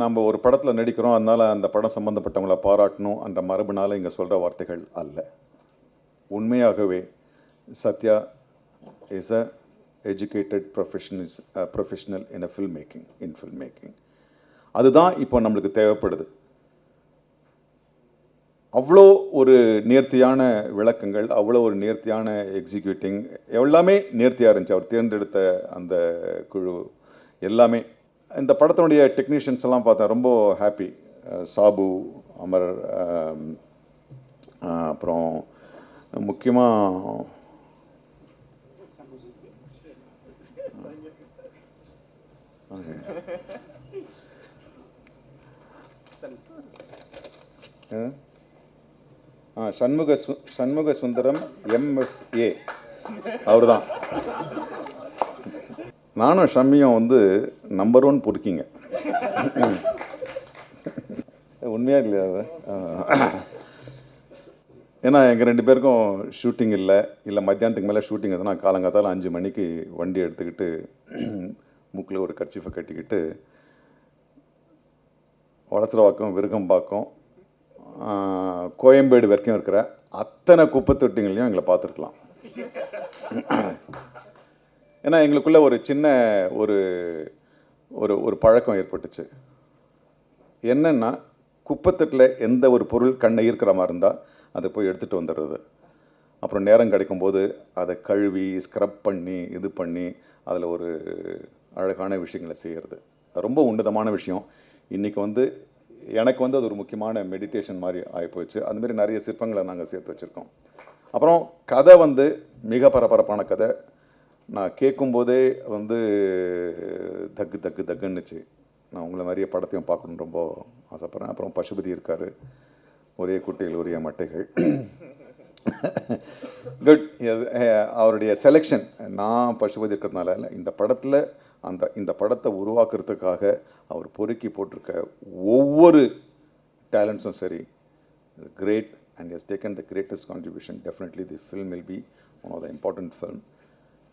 நம்ம ஒரு படத்தில் நடிக்கிறோம், அதனால் அந்த படம் சம்மந்தப்பட்டவங்கள பாராட்டணும் என்ற மரபுனால இங்கே சொல்கிற வார்த்தைகள் அல்ல. உண்மையாகவே Sathya is a educated professional in film making. அதுதான் இப்போ நம்மளுக்கு தேவைப்படுது. அவ்வளோ ஒரு நேர்த்தியான விளக்கங்கள், அவ்வளோ ஒரு நேர்த்தியான எக்ஸிக்யூட்டிங், எல்லாமே நேர்த்தியாக இருந்துச்சு. அவர் தேர்ந்தெடுத்த அந்த குழு எல்லாமே. இந்த படத்தினுடைய டெக்னீஷியன்ஸ் எல்லாம் பார்த்தேன், ரொம்ப ஹாப்பி. சாபு, அமர், அப்புறம் முக்கியமாக சண்முக சுந்தரம் MFA அவர் தான். நானும் ஷம்மியும் வந்து நம்பர் 1 பொறுக்கிங்க. உண்மையா இல்லையா அது? ஏன்னா எங்கள் 2 பேருக்கும் ஷூட்டிங் இல்லை மத்தியானத்துக்கு மேலே ஷூட்டிங் எதுனா காலங்காத்தால் 5 மணிக்கு வண்டி எடுத்துக்கிட்டு மூக்கில் ஒரு கர்ச்சீஃபை கட்டிக்கிட்டு வளசரவாக்கம், விருகம்பாக்கம், கோயம்பேடு வரைக்கும் இருக்கிற அத்தனை குப்பை தொட்டிங்களையும் எங்களை பார்த்துருக்கலாம். ஏன்னா எங்களுக்குள்ள ஒரு சின்ன ஒரு ஒரு ஒரு பழக்கம் ஏற்பட்டுச்சு. என்னன்னா, குப்பைத்தட்டில் எந்த ஒரு பொருள் கண்ணை ஈர்க்கிற மாதிரி இருந்தால் அதை போய் எடுத்துகிட்டு வந்துடுறது. அப்புறம் நேரம் கிடைக்கும்போது அதை கழுவி ஸ்க்ரப் பண்ணி இது பண்ணி அதில் ஒரு அழகான விஷயங்களை செய்கிறது ரொம்ப உன்னதமான விஷயம். இன்றைக்கி வந்து எனக்கு வந்து அது ஒரு முக்கியமான மெடிடேஷன் மாதிரி ஆகிப்போச்சு. அதுமாரி நிறைய சிற்பங்களை நாங்கள் சேர்த்து வச்சுருக்கோம். அப்புறம் கதை வந்து மிக பரபரப்பான கதை. நான் கேட்கும்போதே வந்து தக்குன்னுச்சு. நான் உங்களை மாதிரியே படத்தையும் பார்க்கணுன்னு ரொம்ப ஆசைப்பட்றேன். அப்புறம் பசுபதி இருக்கார், ஒரே குட்டையில் ஒரே மட்டைகள். குட். அவருடைய செலெக்ஷன், நான் பசுபதி இருக்கிறதுனால இல்லை, இந்த படத்தில் இந்த படத்தை உருவாக்குறதுக்காக அவர் பொறுக்கி போட்டிருக்க ஒவ்வொரு டேலண்ட்ஸும் சரி, great, and has taken the greatest contribution. Definitely the film will be one of the important film,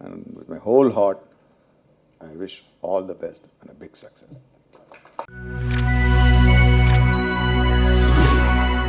and with my whole heart I wish all the best and a big success.